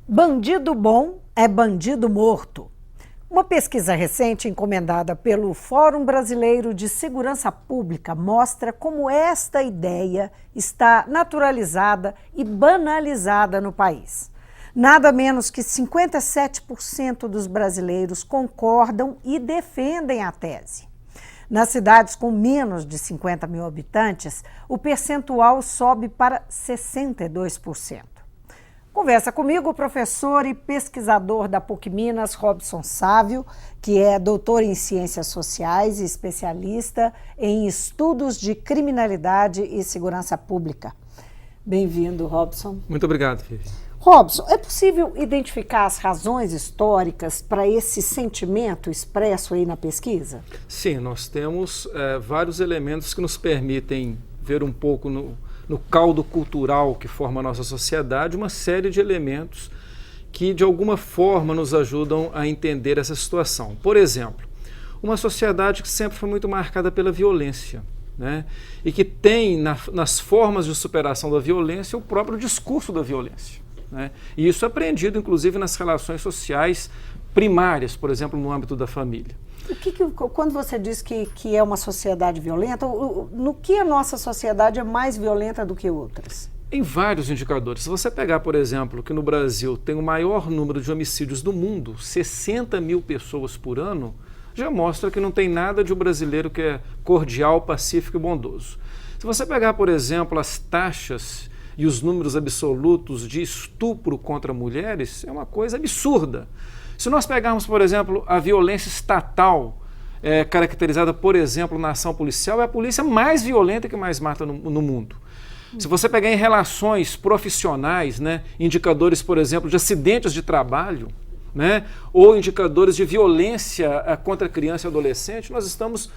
Bandido bom é bandido morto. Uma pesquisa recente encomendada pelo Fórum Brasileiro de Segurança Pública mostra como esta ideia está naturalizada e banalizada no país. Nada menos que 57% dos brasileiros concordam e defendem a tese. Nas cidades com menos de 50 mil habitantes, o percentual sobe para 62%. Conversa comigo o professor e pesquisador da PUC Minas, Robson Sávio, que é doutor em Ciências Sociais e especialista em estudos de criminalidade e segurança pública. Bem-vindo, Robson. Muito obrigado, Vivi. Robson, é possível identificar as razões históricas para esse sentimento expresso aí na pesquisa? Sim, nós temos vários elementos que nos permitem ver um pouco no caldo cultural que forma a nossa sociedade, uma série de elementos que de alguma forma nos ajudam a entender essa situação. Por exemplo, uma sociedade que sempre foi muito marcada pela violência, né? E que tem nas formas de superação da violência o próprio discurso da violência, né? E isso é aprendido inclusive nas relações sociais primárias, por exemplo, no âmbito da família. Quando você diz que é uma sociedade violenta, no que a nossa sociedade é mais violenta do que outras? Em vários indicadores. Se você pegar, por exemplo, que no Brasil tem o maior número de homicídios do mundo, 60 mil pessoas por ano, já mostra que não tem nada de um brasileiro que é cordial, pacífico e bondoso. Se você pegar, por exemplo, as taxas e os números absolutos de estupro contra mulheres, é uma coisa absurda. Se nós pegarmos, por exemplo, a violência estatal, caracterizada, por exemplo, na ação policial, é a polícia mais violenta que mais mata no mundo. Se você pegar em relações profissionais, né, indicadores, por exemplo, de acidentes de trabalho, né, ou indicadores de violência contra criança e adolescente, nós estamos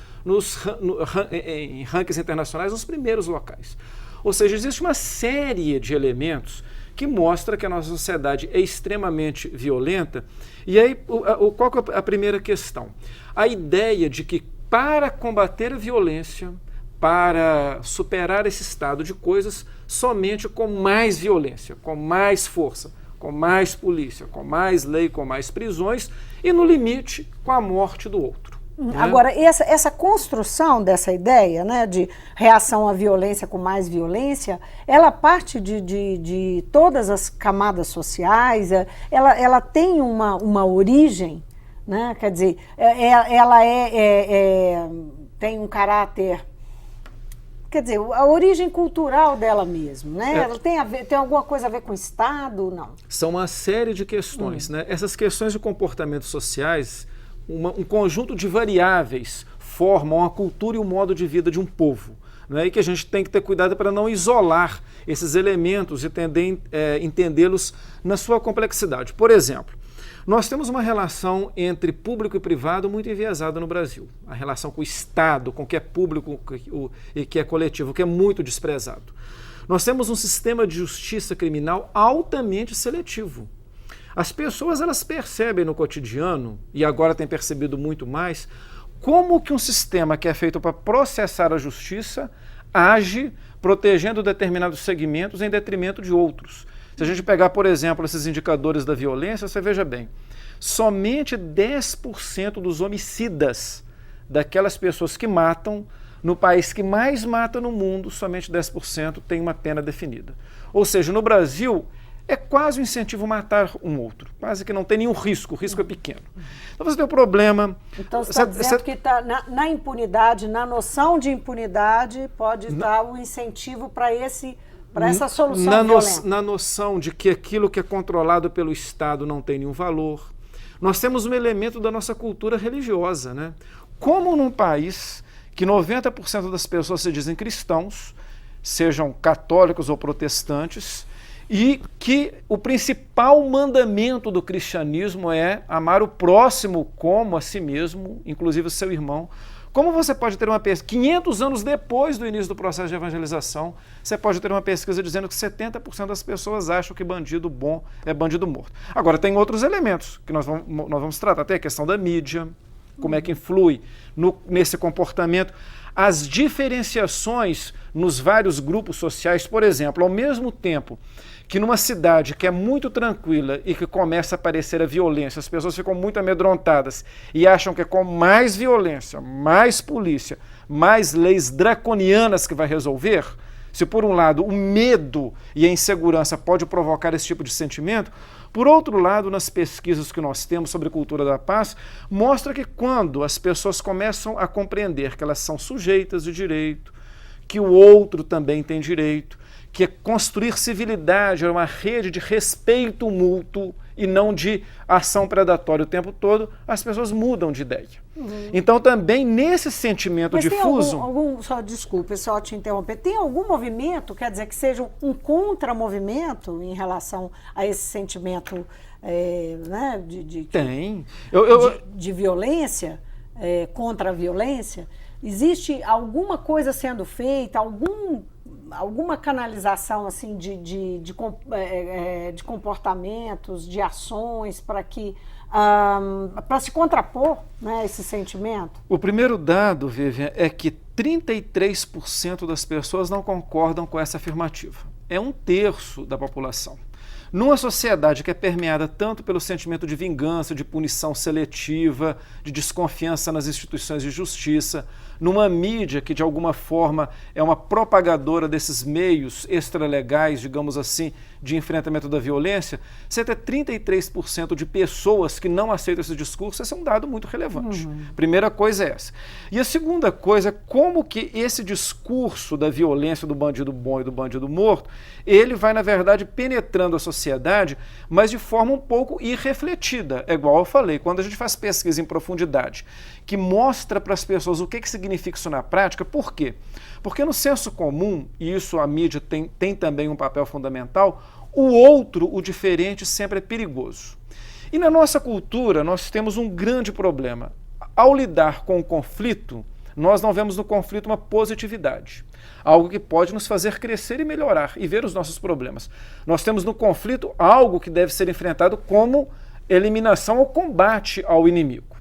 em rankings internacionais nos primeiros locais. Ou seja, existe uma série de elementos que mostra que a nossa sociedade é extremamente violenta. E aí, qual que é a primeira questão? A ideia de que para combater a violência, para superar esse estado de coisas, somente com mais violência, com mais força, com mais polícia, com mais lei, com mais prisões e, no limite, com a morte do outro. Agora, essa construção dessa ideia, né, de reação à violência com mais violência, ela parte de todas as camadas sociais, ela tem uma origem, né, quer dizer, ela tem um caráter, quer dizer, a origem cultural dela mesmo, né? Ela tem alguma coisa a ver com o Estado, não? São uma série de questões, né? Essas questões de comportamentos sociais, um conjunto de variáveis formam a cultura e o modo de vida de um povo, né? E que a gente tem que ter cuidado para não isolar esses elementos e entendê-los na sua complexidade. Por exemplo, nós temos uma relação entre público e privado muito enviesada no Brasil. A relação com o Estado, com o que é público e que é coletivo, que é muito desprezado. Nós temos um sistema de justiça criminal altamente seletivo. As pessoas, elas percebem no cotidiano, e agora têm percebido muito mais, como que um sistema que é feito para processar a justiça age protegendo determinados segmentos em detrimento de outros. Se a gente pegar, por exemplo, esses indicadores da violência, você veja bem, somente 10% dos homicidas, daquelas pessoas que matam, no país que mais mata no mundo, somente 10% tem uma pena definida. Ou seja, no Brasil, é quase um incentivo matar um outro, quase que não tem nenhum risco, o risco é pequeno. Então você tem um problema... Então você está dizendo que na impunidade, na noção de impunidade, pode estar um incentivo para essa solução violenta. Na noção de que aquilo que é controlado pelo Estado não tem nenhum valor. Nós temos um elemento da nossa cultura religiosa, né? Como num país que 90% das pessoas se dizem cristãos, sejam católicos ou protestantes, e que o principal mandamento do cristianismo é amar o próximo como a si mesmo, inclusive o seu irmão. Como você pode ter uma pesquisa, 500 anos depois do início do processo de evangelização, você pode ter uma pesquisa dizendo que 70% das pessoas acham que bandido bom é bandido morto. Agora, tem outros elementos que nós vamos tratar, tem a questão da mídia, como é que influi nesse comportamento. As diferenciações nos vários grupos sociais, por exemplo, ao mesmo tempo que numa cidade que é muito tranquila e que começa a aparecer a violência, as pessoas ficam muito amedrontadas e acham que é com mais violência, mais polícia, mais leis draconianas que vai resolver. Se por um lado o medo e a insegurança pode provocar esse tipo de sentimento, por outro lado, nas pesquisas que nós temos sobre cultura da paz, mostra que quando as pessoas começam a compreender que elas são sujeitas de direito, que o outro também tem direito, que construir civilidade é uma rede de respeito mútuo e não de ação predatória o tempo todo, as pessoas mudam de ideia. Então também nesse sentimento difuso... Só desculpe, só te interromper, tem algum movimento, quer dizer, que seja um contramovimento em relação a esse sentimento né, Tem. De violência, contra a violência? Existe alguma coisa sendo feita, alguma canalização assim de comportamentos, de ações para se contrapor, né, esse sentimento? O primeiro dado, Vivian, é que 33% das pessoas não concordam com essa afirmativa. É 1/3 da população. Numa sociedade que é permeada tanto pelo sentimento de vingança, de punição seletiva, de desconfiança nas instituições de justiça, numa mídia que de alguma forma é uma propagadora desses meios extralegais, digamos assim, de enfrentamento da violência, você ter 33% de pessoas que não aceitam esse discurso, esse é um dado muito relevante. Primeira coisa é essa. E a segunda coisa é como que esse discurso da violência do bandido bom e do bandido morto, ele vai, na verdade, penetrando a sociedade, mas de forma um pouco irrefletida. É igual eu falei, quando a gente faz pesquisa em profundidade, que mostra para as pessoas o que significa isso na prática, por quê? Porque no senso comum, e isso a mídia tem também um papel fundamental, o outro, o diferente, sempre é perigoso. E na nossa cultura, nós temos um grande problema. Ao lidar com o conflito, nós não vemos no conflito uma positividade, algo que pode nos fazer crescer e melhorar e ver os nossos problemas. Nós temos no conflito algo que deve ser enfrentado como eliminação ou combate ao inimigo.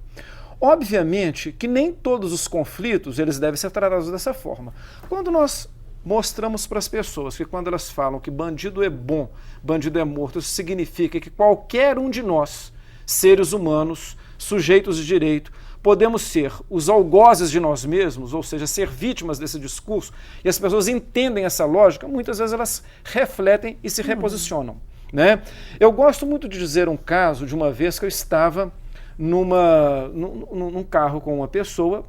Obviamente que nem todos os conflitos eles devem ser tratados dessa forma. Quando nós mostramos para as pessoas que quando elas falam que bandido é bom, bandido é morto, isso significa que qualquer um de nós, seres humanos, sujeitos de direito, podemos ser os algozes de nós mesmos, ou seja, ser vítimas desse discurso, e as pessoas entendem essa lógica, muitas vezes elas refletem e se reposicionam, né? Eu gosto muito de dizer um caso de uma vez que eu estava num carro com uma pessoa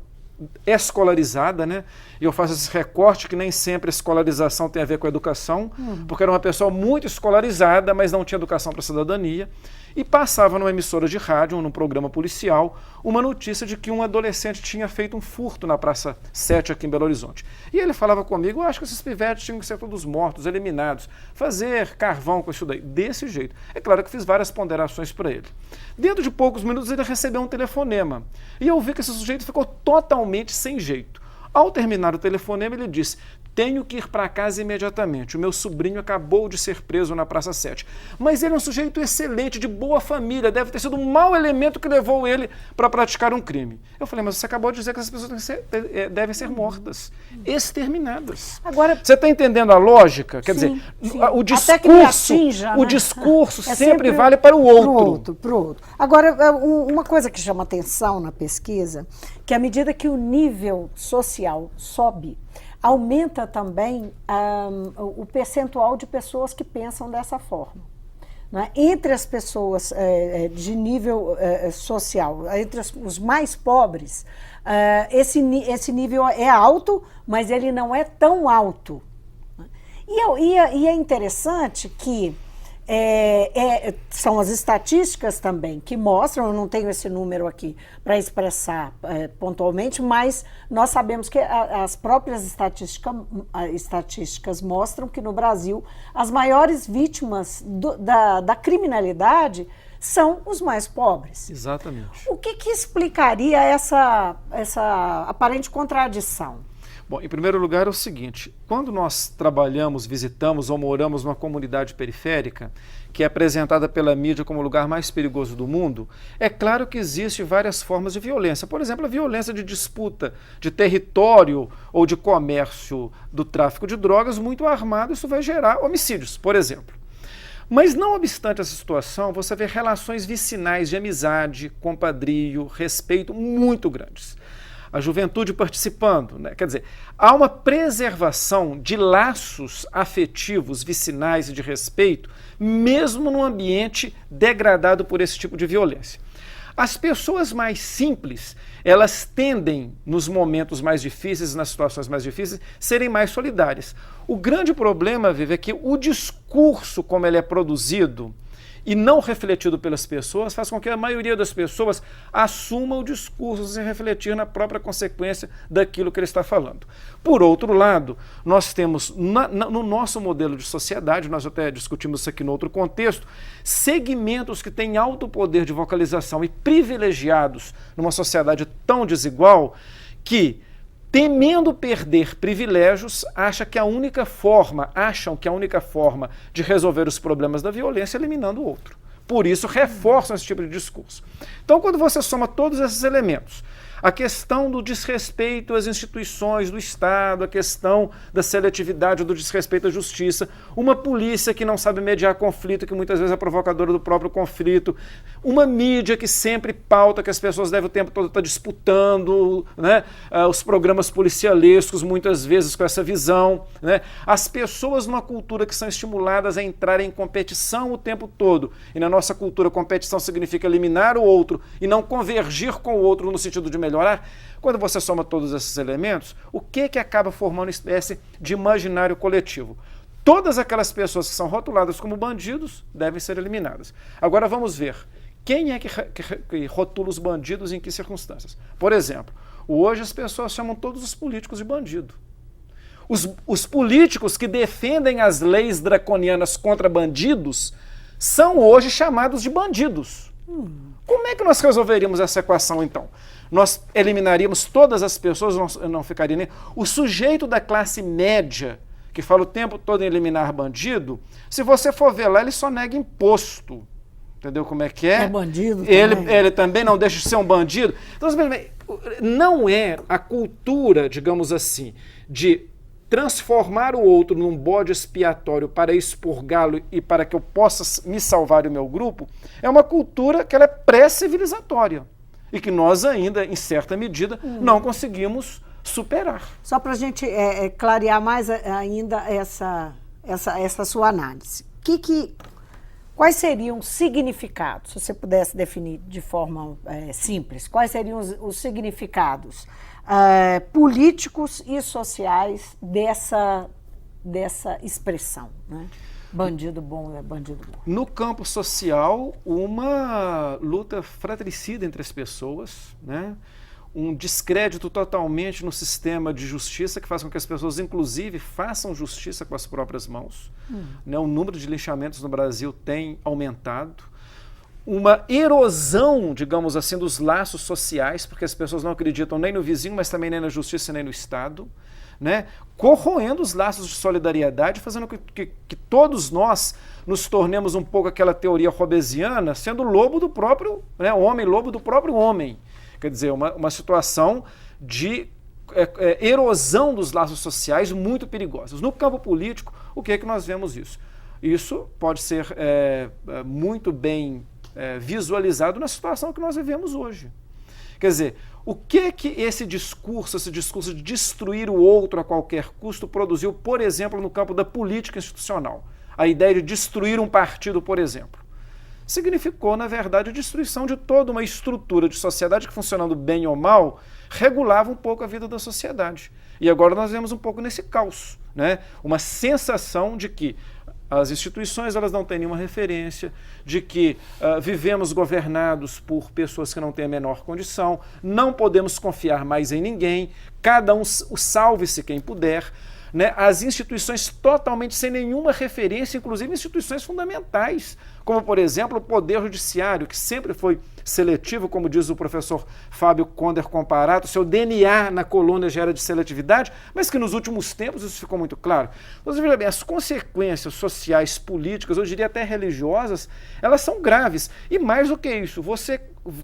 escolarizada, né? E eu faço esse recorte que nem sempre a escolarização tem a ver com a educação, porque era uma pessoa muito escolarizada, mas não tinha educação para a cidadania, e passava numa emissora de rádio, num programa policial, uma notícia de que um adolescente tinha feito um furto na Praça 7 aqui em Belo Horizonte. E ele falava comigo, eu acho que esses pivetes tinham que ser todos mortos, eliminados, fazer carvão com isso daí, desse jeito. É claro que fiz várias ponderações para ele. Dentro de poucos minutos ele recebeu um telefonema, e eu vi que esse sujeito ficou totalmente sem jeito. Ao terminar o telefonema, ele disse: tenho que ir para casa imediatamente. O meu sobrinho acabou de ser preso na Praça 7. Mas ele é um sujeito excelente, de boa família, deve ter sido um mau elemento que levou ele para praticar um crime. Eu falei, mas você acabou de dizer que essas pessoas devem ser mortas, exterminadas. Agora, você está entendendo a lógica? Quer dizer, o discurso sempre vale para o outro. Pro outro. Agora, uma coisa que chama atenção na pesquisa, que à medida que o nível social sobe, aumenta também o percentual de pessoas que pensam dessa forma. Né? Entre as pessoas de nível social, entre os mais pobres, esse nível é alto, mas ele não é tão alto. E é interessante que são as estatísticas também que mostram, eu não tenho esse número aqui para expressar pontualmente, mas nós sabemos que as próprias estatísticas mostram que no Brasil as maiores vítimas da criminalidade são os mais pobres. Exatamente. O que explicaria essa aparente contradição? Bom, em primeiro lugar é o seguinte, quando nós trabalhamos, visitamos ou moramos numa comunidade periférica, que é apresentada pela mídia como o lugar mais perigoso do mundo, é claro que existem várias formas de violência. Por exemplo, a violência de disputa de território ou de comércio do tráfico de drogas muito armado, isso vai gerar homicídios, por exemplo. Mas não obstante essa situação, você vê relações vicinais de amizade, compadrio, respeito muito grandes. A juventude participando, né? Quer dizer, há uma preservação de laços afetivos, vicinais e de respeito, mesmo num ambiente degradado por esse tipo de violência. As pessoas mais simples, elas tendem, nos momentos mais difíceis, nas situações mais difíceis, serem mais solidárias. O grande problema, Vivi, é que o discurso, como ele é produzido, e não refletido pelas pessoas, faz com que a maioria das pessoas assuma o discurso sem refletir na própria consequência daquilo que ele está falando. Por outro lado, nós temos no nosso modelo de sociedade, nós até discutimos isso aqui no outro contexto, segmentos que têm alto poder de vocalização e privilegiados numa sociedade tão desigual que, temendo perder privilégios, acham que a única forma de resolver os problemas da violência é eliminando o outro. Por isso, reforçam esse tipo de discurso. Então, quando você soma todos esses elementos, a questão do desrespeito às instituições do Estado, a questão da seletividade, do desrespeito à justiça, uma polícia que não sabe mediar conflito, que muitas vezes é provocadora do próprio conflito, uma mídia que sempre pauta que as pessoas devem o tempo todo estar disputando, né, os programas policialescos, muitas vezes com essa visão, né, as pessoas numa cultura que são estimuladas a entrarem em competição o tempo todo, e na nossa cultura competição significa eliminar o outro e não convergir com o outro no sentido de melhorar. Quando você soma todos esses elementos, o que acaba formando uma espécie de imaginário coletivo? Todas aquelas pessoas que são rotuladas como bandidos devem ser eliminadas. Agora vamos ver, quem é que rotula os bandidos e em que circunstâncias? Por exemplo, hoje as pessoas chamam todos os políticos de bandido. Os políticos que defendem as leis draconianas contra bandidos são hoje chamados de bandidos. Como é que nós resolveríamos essa equação, então? Nós eliminaríamos todas as pessoas, não ficaria nem... O sujeito da classe média, que fala o tempo todo em eliminar bandido, se você for ver lá, ele só nega imposto. Entendeu como é que é? É bandido também. Ele também não deixa de ser um bandido. Então, não é a cultura, digamos assim, de transformar o outro num bode expiatório para expurgá-lo e para que eu possa me salvar e o meu grupo, é uma cultura que ela é pré-civilizatória e que nós ainda, em certa medida, não conseguimos superar. Só para a gente clarear mais ainda essa sua análise. Quais seriam os significados, se você pudesse definir de forma simples, quais seriam os significados políticos e sociais dessa expressão, né? Bandido bom é bandido bom. No campo social, uma luta fratricida entre as pessoas, né? Um descrédito totalmente no sistema de justiça que faz com que as pessoas, inclusive, façam justiça com as próprias mãos. Né? O número de linchamentos no Brasil tem aumentado. Uma erosão, digamos assim, dos laços sociais, porque as pessoas não acreditam nem no vizinho, mas também nem na justiça, nem no Estado, né? Corroendo os laços de solidariedade, fazendo que todos nós nos tornemos um pouco aquela teoria robesiana, sendo lobo do próprio, né? Homem, lobo do próprio homem. Quer dizer, uma situação de erosão dos laços sociais muito perigosos. No campo político, o que é que nós vemos isso? Isso pode ser muito bem visualizado na situação que nós vivemos hoje. Quer dizer, o que esse discurso de destruir o outro a qualquer custo produziu, por exemplo, no campo da política institucional? A ideia de destruir um partido, por exemplo. Significou, na verdade, a destruição de toda uma estrutura de sociedade que, funcionando bem ou mal, regulava um pouco a vida da sociedade. E agora nós vemos um pouco nesse caos, né? Uma sensação de que as instituições elas não têm nenhuma referência, de que vivemos governados por pessoas que não têm a menor condição, não podemos confiar mais em ninguém, cada um salve-se quem puder, né? As instituições totalmente sem nenhuma referência, inclusive instituições fundamentais, como, por exemplo, o Poder Judiciário, que sempre foi seletivo, como diz o professor Fábio Conder Comparato, seu DNA na colônia já era de seletividade, mas que nos últimos tempos isso ficou muito claro. Então, veja bem, as consequências sociais, políticas, eu diria até religiosas, elas são graves. E mais do que isso, você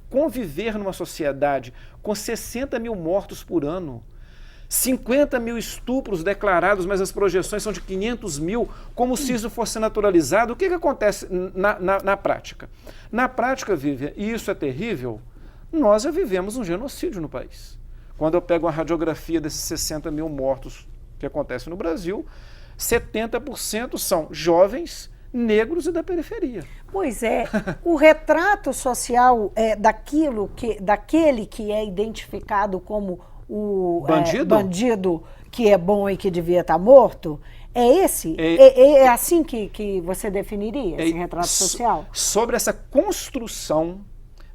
conviver numa sociedade com 60 mil mortos por ano, 50 mil estupros declarados, mas as projeções são de 500 mil, como se isso fosse naturalizado. O que acontece na prática? Na prática, Vivian, e isso é terrível, nós já vivemos um genocídio no país. Quando eu pego a radiografia desses 60 mil mortos que acontecem no Brasil, 70% são jovens, negros e da periferia. Pois é, o retrato social daquele que é identificado como o bandido que é bom e que devia estar morto, é esse? É assim que você definiria esse retrato social? Sobre essa construção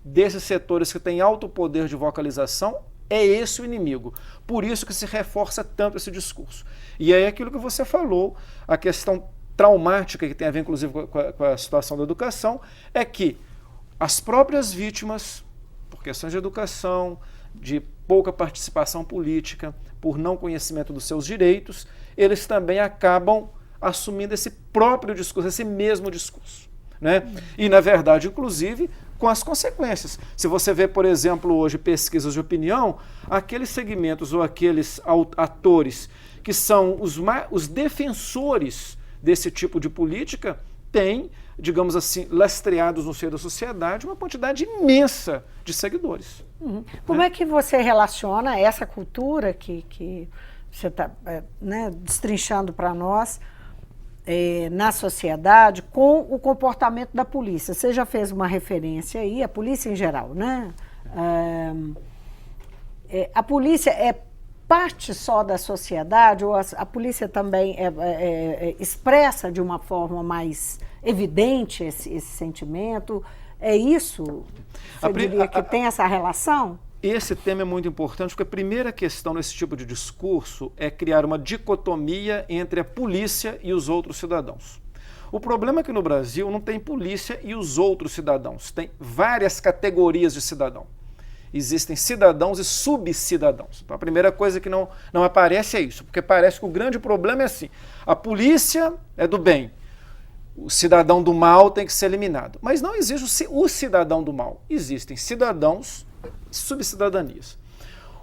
desses setores que têm alto poder de vocalização, é esse o inimigo. Por isso que se reforça tanto esse discurso. E é aquilo que você falou, a questão traumática que tem a ver, inclusive, com a situação da educação, é que as próprias vítimas, por questões de educação, de pouca participação política, por não conhecimento dos seus direitos, eles também acabam assumindo esse próprio discurso, esse mesmo discurso, né? E, na verdade, inclusive, com as consequências. Se você vê, por exemplo, hoje pesquisas de opinião, aqueles segmentos ou aqueles atores que são os defensores desse tipo de política têm, digamos assim, lastreados no seio da sociedade uma quantidade imensa de seguidores. Como é que você relaciona essa cultura que você está destrinchando para nós na sociedade com o comportamento da polícia? Você já fez uma referência aí, a polícia em geral, né? A polícia é parte só da sociedade ou a polícia também expressa de uma forma mais evidente esse sentimento? É isso? Você diria que tem essa relação? Esse tema é muito importante, porque a primeira questão nesse tipo de discurso é criar uma dicotomia entre a polícia e os outros cidadãos. O problema é que no Brasil não tem polícia e os outros cidadãos, tem várias categorias de cidadão. Existem cidadãos e subcidadãos. Então a primeira coisa que não aparece é isso, porque parece que o grande problema é assim, a polícia é do bem, o cidadão do mal tem que ser eliminado. Mas não existe o cidadão do mal, existem cidadãos e subcidadanias.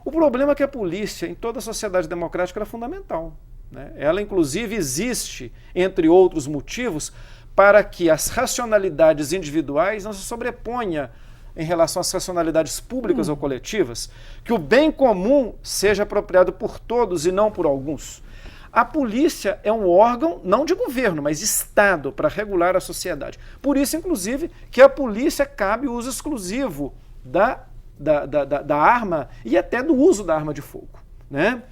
O problema é que a polícia, em toda a sociedade democrática, ela é fundamental, né? Ela, inclusive, existe, entre outros motivos, para que as racionalidades individuais não se sobreponham em relação às racionalidades públicas ou coletivas, que o bem comum seja apropriado por todos e não por alguns. A polícia é um órgão, não de governo, mas de Estado, para regular a sociedade. Por isso, inclusive, que a polícia cabe o uso exclusivo da arma e até do uso da arma de fogo, né?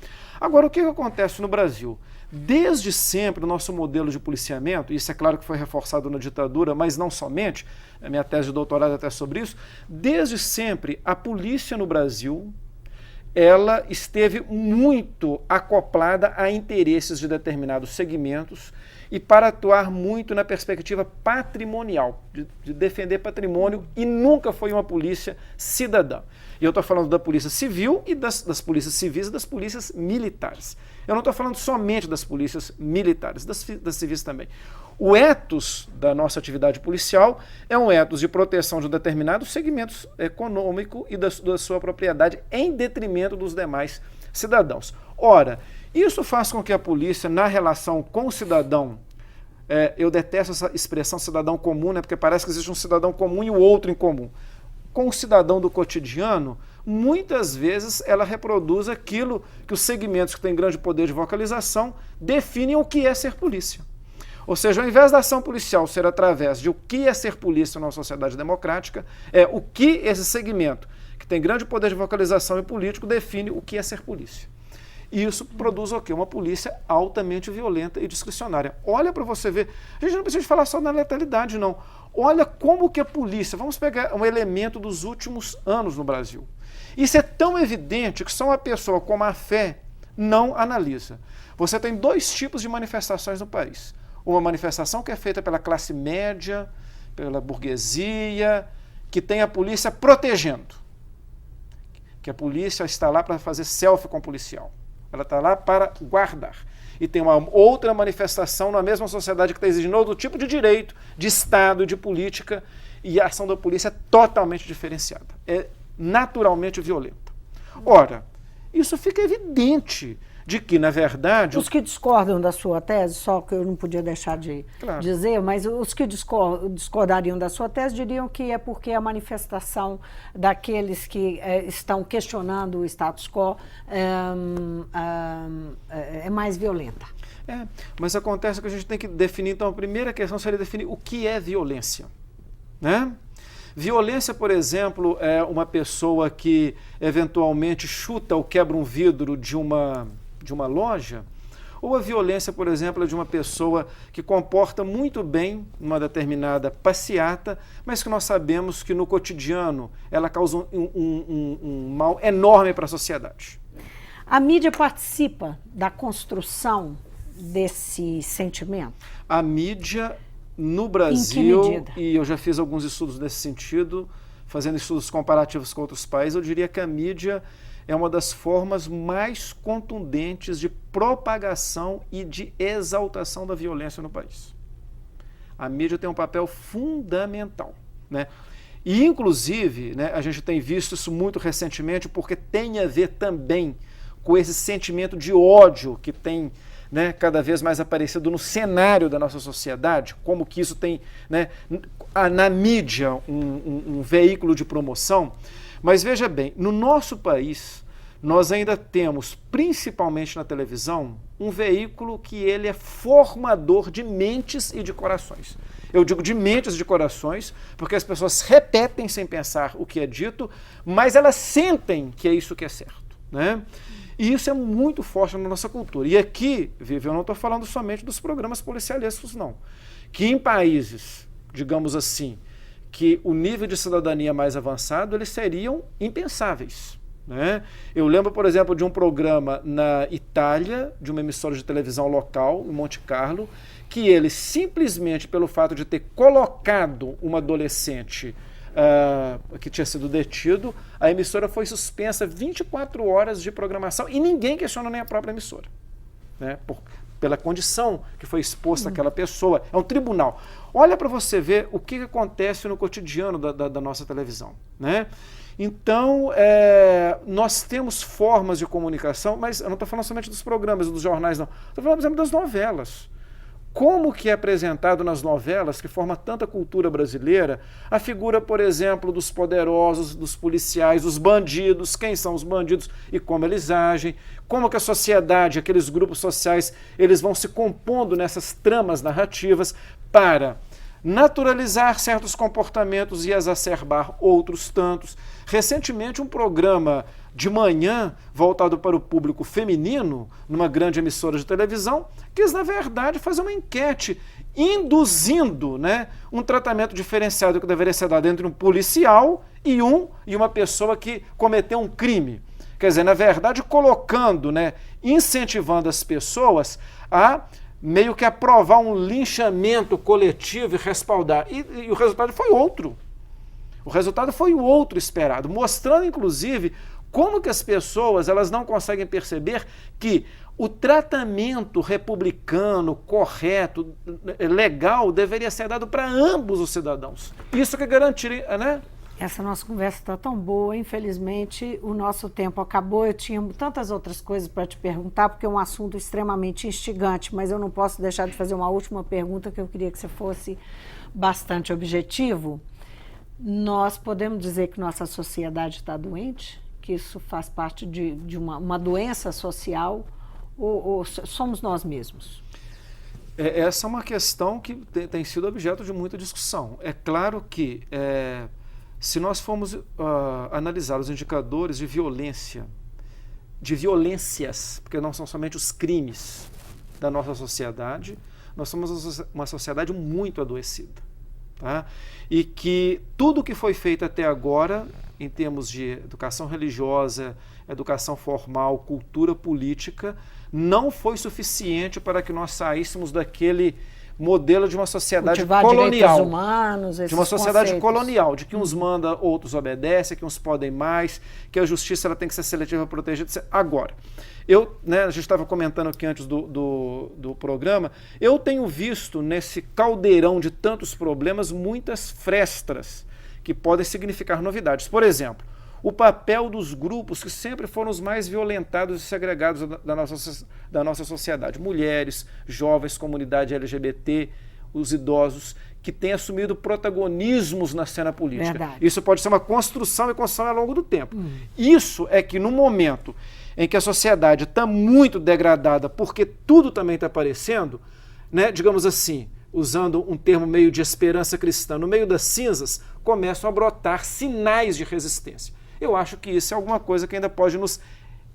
Agora, o que acontece no Brasil? Desde sempre, o nosso modelo de policiamento, isso é claro que foi reforçado na ditadura, mas não somente, a minha tese de doutorado é até sobre isso, desde sempre, a polícia no Brasil, ela esteve muito acoplada a interesses de determinados segmentos e para atuar muito na perspectiva patrimonial, de defender patrimônio, e nunca foi uma polícia cidadã. E eu estou falando da polícia civil e das polícias civis e das polícias militares. Eu não estou falando somente das polícias militares, das civis também. O ethos da nossa atividade policial é um ethos de proteção de um determinado segmento econômico e da sua propriedade em detrimento dos demais cidadãos. Ora, isso faz com que a polícia, na relação com o cidadão, eu detesto essa expressão cidadão comum, né, porque parece que existe um cidadão comum e o outro incomum. Com o cidadão do cotidiano, muitas vezes ela reproduz aquilo que os segmentos que têm grande poder de vocalização definem o que é ser polícia. Ou seja, ao invés da ação policial ser através de o que é ser polícia numa sociedade democrática, é o que esse segmento, que tem grande poder de vocalização e político, define o que é ser polícia. E isso produz o quê? Uma polícia altamente violenta e discricionária. Olha para você ver, a gente não precisa falar só na letalidade, não. Olha como que a polícia, vamos pegar um elemento dos últimos anos no Brasil. Isso é tão evidente que só uma pessoa com má fé não analisa. Você tem dois tipos de manifestações no país. Uma manifestação que é feita pela classe média, pela burguesia, que tem a polícia protegendo, que a polícia está lá para fazer selfie com o policial, ela está lá para guardar. E tem uma outra manifestação na mesma sociedade que está exigindo outro tipo de direito, de Estado, de política, e a ação da polícia é totalmente diferenciada, é naturalmente violenta. Ora, isso fica evidente de que, na verdade... Os que discordam da sua tese, só que eu não podia deixar de dizer, mas os que discordariam da sua tese diriam que é porque a manifestação daqueles que estão questionando o status quo é mais violenta. Mas acontece que a gente tem que definir, então a primeira questão seria definir o que é violência, né? Violência, por exemplo, é uma pessoa que eventualmente chuta ou quebra um vidro de uma loja, ou a violência, por exemplo, é de uma pessoa que comporta muito bem uma determinada passeata, mas que nós sabemos que no cotidiano ela causa um mal enorme para a sociedade. A mídia participa da construção desse sentimento? A mídia, no Brasil, e eu já fiz alguns estudos nesse sentido, fazendo estudos comparativos com outros países, eu diria que a mídia é uma das formas mais contundentes de propagação e de exaltação da violência no país. A mídia tem um papel fundamental, né? E, inclusive, né, a gente tem visto isso muito recentemente, porque tem a ver também com esse sentimento de ódio que tem, né, cada vez mais aparecido no cenário da nossa sociedade, como que isso tem, né, na mídia um veículo de promoção. Mas veja bem, no nosso país, nós ainda temos, principalmente na televisão, um veículo que ele é formador de mentes e de corações. Eu digo de mentes e de corações, porque as pessoas repetem sem pensar o que é dito, mas elas sentem que é isso que é certo, né? E isso é muito forte na nossa cultura. E aqui, Vivi, eu não estou falando somente dos programas policialescos, não. Que em países, digamos assim, que o nível de cidadania mais avançado, eles seriam impensáveis, né? Eu lembro, por exemplo, de um programa na Itália, de uma emissora de televisão local, em Monte Carlo, que ele simplesmente pelo fato de ter colocado uma adolescente que tinha sido detido, a emissora foi suspensa 24 horas de programação e ninguém questionou, nem a própria emissora, né? Pela condição que foi exposta àquela pessoa. É um tribunal. Olha para você ver o que acontece no cotidiano da nossa televisão, né? Então, nós temos formas de comunicação, mas eu não estou falando somente dos programas, dos jornais, não. Estou falando, por exemplo, das novelas. Como que é apresentado nas novelas, que forma tanta cultura brasileira, a figura, por exemplo, dos poderosos, dos policiais, dos bandidos, quem são os bandidos e como eles agem, como que a sociedade, aqueles grupos sociais, eles vão se compondo nessas tramas narrativas para naturalizar certos comportamentos e exacerbar outros tantos. Recentemente, um programa de manhã voltado para o público feminino, numa grande emissora de televisão, quis, na verdade, fazer uma enquete induzindo, né, um tratamento diferenciado que deveria ser dado entre um policial e uma pessoa que cometeu um crime. Quer dizer, na verdade, colocando, né, incentivando as pessoas a meio que aprovar um linchamento coletivo e respaldar. E o resultado foi outro. O resultado foi o outro esperado, mostrando, inclusive, como que as pessoas elas não conseguem perceber que o tratamento republicano, correto, legal, deveria ser dado para ambos os cidadãos. Isso que garantiria, né? Essa nossa conversa está tão boa, infelizmente o nosso tempo acabou. Eu tinha tantas outras coisas para te perguntar, porque é um assunto extremamente instigante, mas eu não posso deixar de fazer uma última pergunta que eu queria que você fosse bastante objetivo. Nós podemos dizer que nossa sociedade está doente? Que isso faz parte de uma doença social ou somos nós mesmos? Essa é uma questão que tem sido objeto de muita discussão. É claro que se nós formos analisar os indicadores de violência, de violências, porque não são somente os crimes da nossa sociedade, nós somos uma sociedade muito adoecida, tá? E que tudo que foi feito até agora, em termos de educação religiosa, educação formal, cultura política, não foi suficiente para que nós saíssemos daquele modelo de uma sociedade cultivar colonial. Direitos humanos, esses de uma sociedade conceitos. colonial, de que uns manda, outros obedecem, que uns podem mais, que a justiça ela tem que ser seletiva para proteger. Agora, a gente estava comentando aqui antes do programa, eu tenho visto nesse caldeirão de tantos problemas muitas frestas que podem significar novidades. Por exemplo, o papel dos grupos que sempre foram os mais violentados e segregados da nossa sociedade. Mulheres, jovens, comunidade LGBT, os idosos, que têm assumido protagonismos na cena política. Verdade. Isso pode ser uma construção e construção ao longo do tempo. Isso é que no momento em que a sociedade está muito degradada, porque tudo também está aparecendo, né, digamos assim, usando um termo meio de esperança cristã, no meio das cinzas, começam a brotar sinais de resistência. Eu acho que isso é alguma coisa que ainda pode nos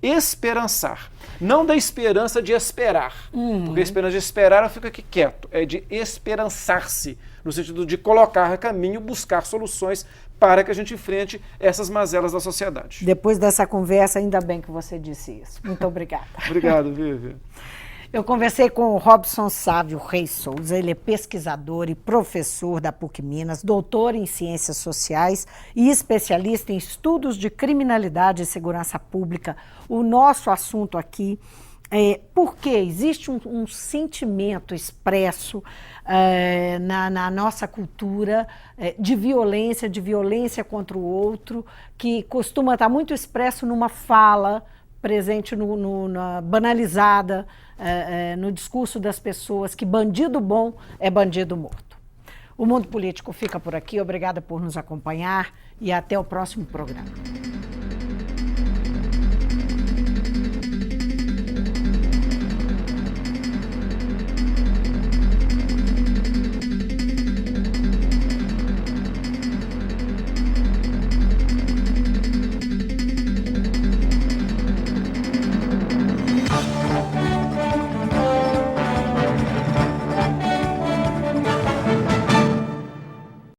esperançar. Não da esperança de esperar, porque a esperança de esperar fica aqui quieto, é de esperançar-se, no sentido de colocar a caminho, buscar soluções para que a gente enfrente essas mazelas da sociedade. Depois dessa conversa, ainda bem que você disse isso. Muito obrigada. Obrigado, Vivi. Eu conversei com o Robson Sávio Reis Souza, ele é pesquisador e professor da PUC Minas, doutor em Ciências Sociais e especialista em estudos de criminalidade e segurança pública. O nosso assunto aqui é porque existe um sentimento expresso na nossa cultura de violência contra o outro, que costuma estar muito expresso numa fala, presente banalizada, no discurso das pessoas, que bandido bom é bandido morto. O Mundo Político fica por aqui. Obrigada por nos acompanhar e até o próximo programa.